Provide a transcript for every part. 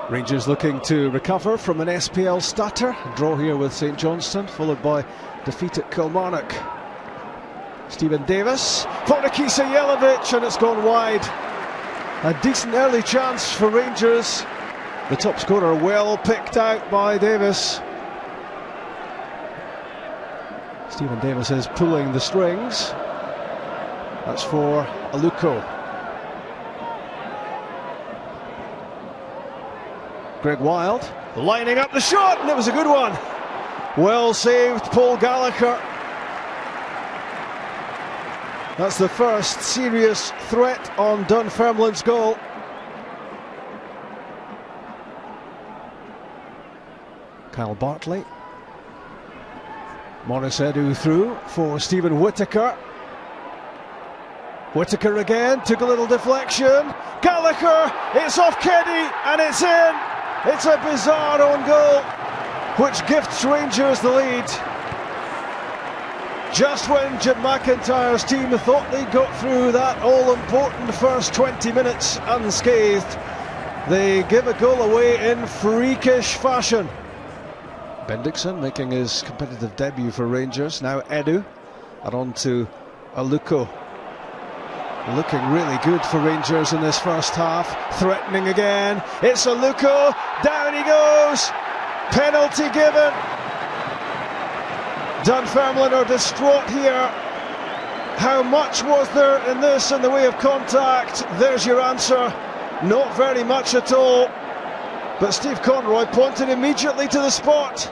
Rangers looking to recover from an SPL stutter. Draw here with St Johnstone, followed by defeat at Kilmarnock. Stephen Davis for Nikisa Jelavic, and it's gone wide. A decent early chance for Rangers. The top scorer well picked out by Davis. Stephen Davis is pulling the strings. That's for Aluko. Greg Wild lining up the shot, and it was a good one. Well saved, Paul Gallagher. That's the first serious threat on Dunfermline's goal. Kyle Bartley. Maurice Edu through for Stephen Whittaker. Whittaker again, took a little deflection. Gallagher, it's off Keddy, and it's in. It's a bizarre own goal, which gifts Rangers the lead. Just when Jim McIntyre's team thought they got through that all-important first 20 minutes unscathed, they give a goal away in freakish fashion. Bendixson making his competitive debut for Rangers. Now Edu, and on to Aluko. Looking really good for Rangers in this first half. Threatening again. It's Aluko. Down he goes. Penalty given. Dunfermline are distraught here. How much was there in this in the way of contact? There's your answer. Not very much at all. But Steve Conroy pointed immediately to the spot.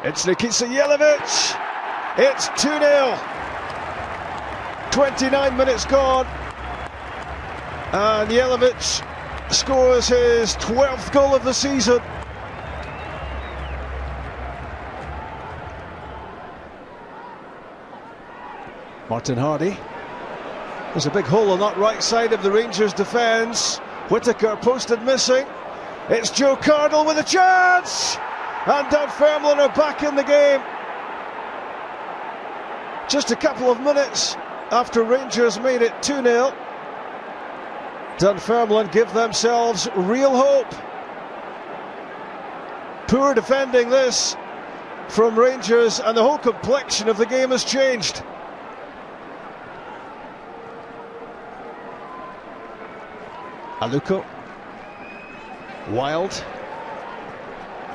It's Nikisa Jelavic. It's 2-0. 29 minutes gone, and Jelavic scores his 12th goal of the season. Martin Hardy. There's a big hole on that right side of the Rangers defence. Whittaker posted missing. It's Joe Cardle with a chance, and Dunfermline are back in the game. Just a couple of minutes after Rangers made it 2-0, Dunfermline give themselves real hope. Poor defending this from Rangers, and the whole complexion of the game has changed. Aluko. Wild.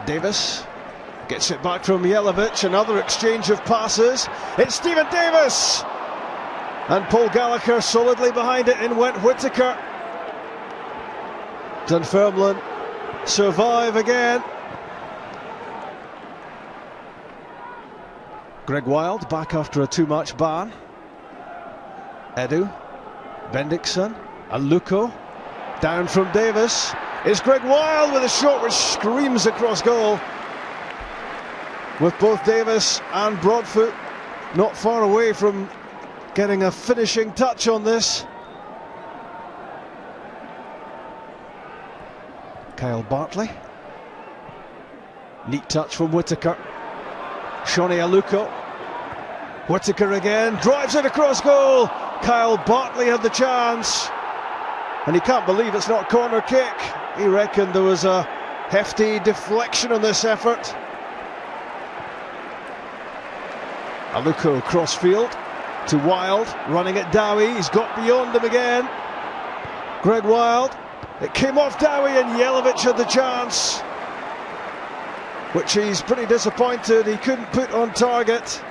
Davis gets it back from Jelavic. Another exchange of passes. It's Stephen Davis. And Paul Gallagher solidly behind it. In went Whittaker. Dunfermline survive again. Greg Wild back after a two-match ban. Edu. Bendixson. Aluko. Down from Davis. It's Greg Wild with a shot which screams across goal. With both Davis and Broadfoot not far away from getting a finishing touch on this. Kyle Bartley. Neat touch from Whittaker. Shawnee Aluko. Whittaker again, drives it across goal. Kyle Bartley had the chance, and he can't believe it's not corner kick. He reckoned there was a hefty deflection on this effort. Aluko crossfield to Wild, running at Dowie. He's got beyond him again. Greg Wild. It came off Dowie, and Jelavic had the chance, which he's pretty disappointed he couldn't put on target.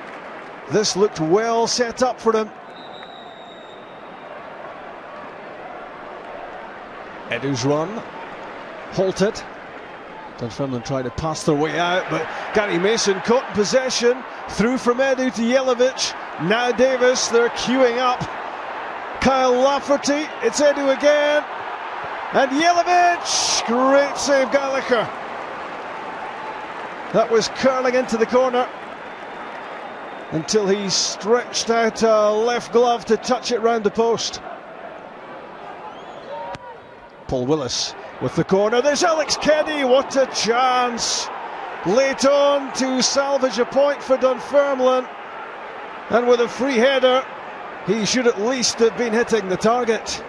This looked well set up for him. Edu's run halted. Dunfermline tried to pass their way out, but Gary Mason caught in possession. Through from Edu to Jelavic. Now Davis, they're queuing up. Kyle Lafferty, it's Edu again. And Jelavic, great save Gallagher. That was curling into the corner until he stretched out a left glove to touch it round the post. Paul Willis with the corner. There's Alex Keddy. What a chance late on to salvage a point for Dunfermline, and with a free header he should at least have been hitting the target.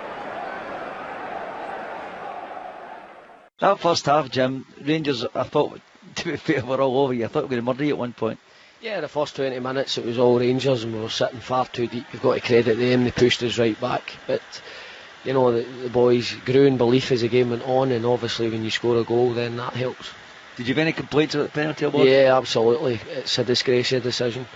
That first half, Jim, Rangers, I thought, to be fair, were all over you. I thought we were going to murder you at one point. Yeah, the first 20 minutes it was all Rangers and we were sitting far too deep. You've got to credit them, they pushed us right back. But, you know, the boys grew in belief as the game went on, and obviously when you score a goal then that helps. Did you have any complaints about the penalty award? Yeah, absolutely. It's a disgrace decision.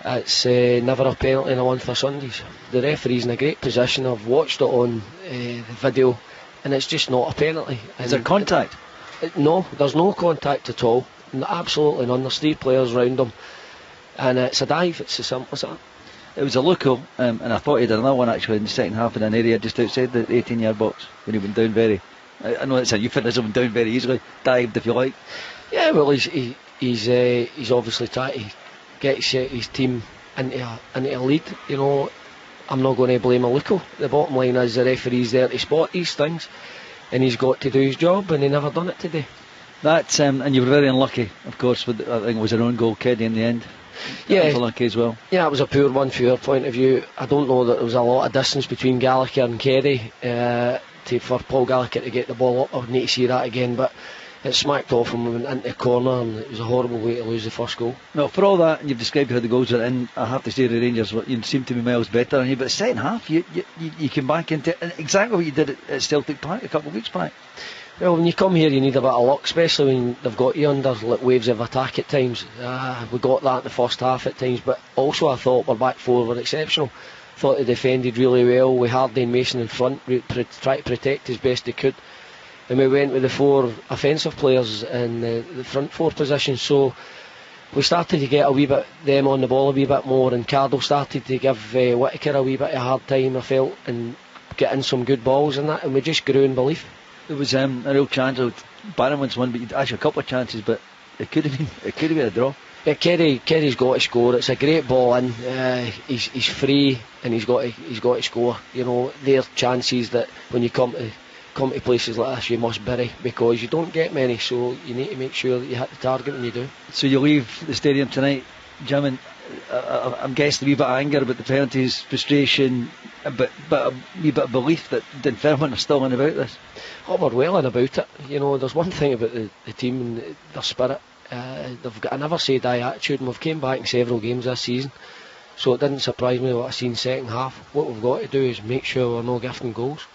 It's never a penalty in a month for Sundays. The referee's in a great position. I've watched it on the video and it's just not a penalty. Is there contact? No, there's no contact at all. Absolutely none. There's 3 players round him and it's a dive. It's as simple as that. It was a local, and I thought he did another one actually in the second half in an area just outside the 18-yard box when he went down very. I know it's a euphemism, down very easily, dived if you like. Yeah, well, he's obviously trying to get his team into a lead. You know, I'm not going to blame Aluko. The bottom line is the referee's there to spot these things, and he's got to do his job, and he never done it today. That and you were very unlucky, of course. With I think it was an own goal, Keddy, in the end. Yeah, was unlucky as well. Yeah, it was a poor one from your point of view. I don't know that there was a lot of distance between Gallagher and Keddy for Paul Gallagher to get the ball up. I would need to see that again, but it smacked off him and went into the corner, and it was a horrible way to lose the first goal. Well, for all that, and you've described how the goals were in, I have to say the Rangers you seem to be miles better than you, but the second half you came back into exactly what you did at Celtic Park a couple of weeks back. Well, when you come here you need a bit of luck, especially when they've got you under waves of attack at times. We got that in the first half at times, but also I thought our back four were exceptional. Thought they defended really well. We had Dane Mason in front, try to protect as best they could, and we went with the 4 offensive players in the front 4 positions. So we started to get a wee bit them on the ball a wee bit more, and Cardo started to give Whittaker a wee bit of a hard time, I felt, and getting some good balls in that, and we just grew in belief. There was a real chance. Barron wins one, but you'd actually a couple of chances, but it could have been a draw. Yeah, Kerry's got to score. It's a great ball in. He's free and he's got to score. You know, they're chances that when you come to places like this you must bury, because you don't get many. So you need to make sure that you hit the target when you do. So you leave the stadium tonight, Jim, and I'm guessing a wee bit of anger about the penalties, frustration, but a wee bit of belief that Dunfermline are still in about this. Oh, we're well in about it. You know, there's one thing about the team and their spirit. They've got a never say die attitude, and we've came back in several games this season, so it didn't surprise me what I seen second half. What we've got to do is make sure we're not gifting goals.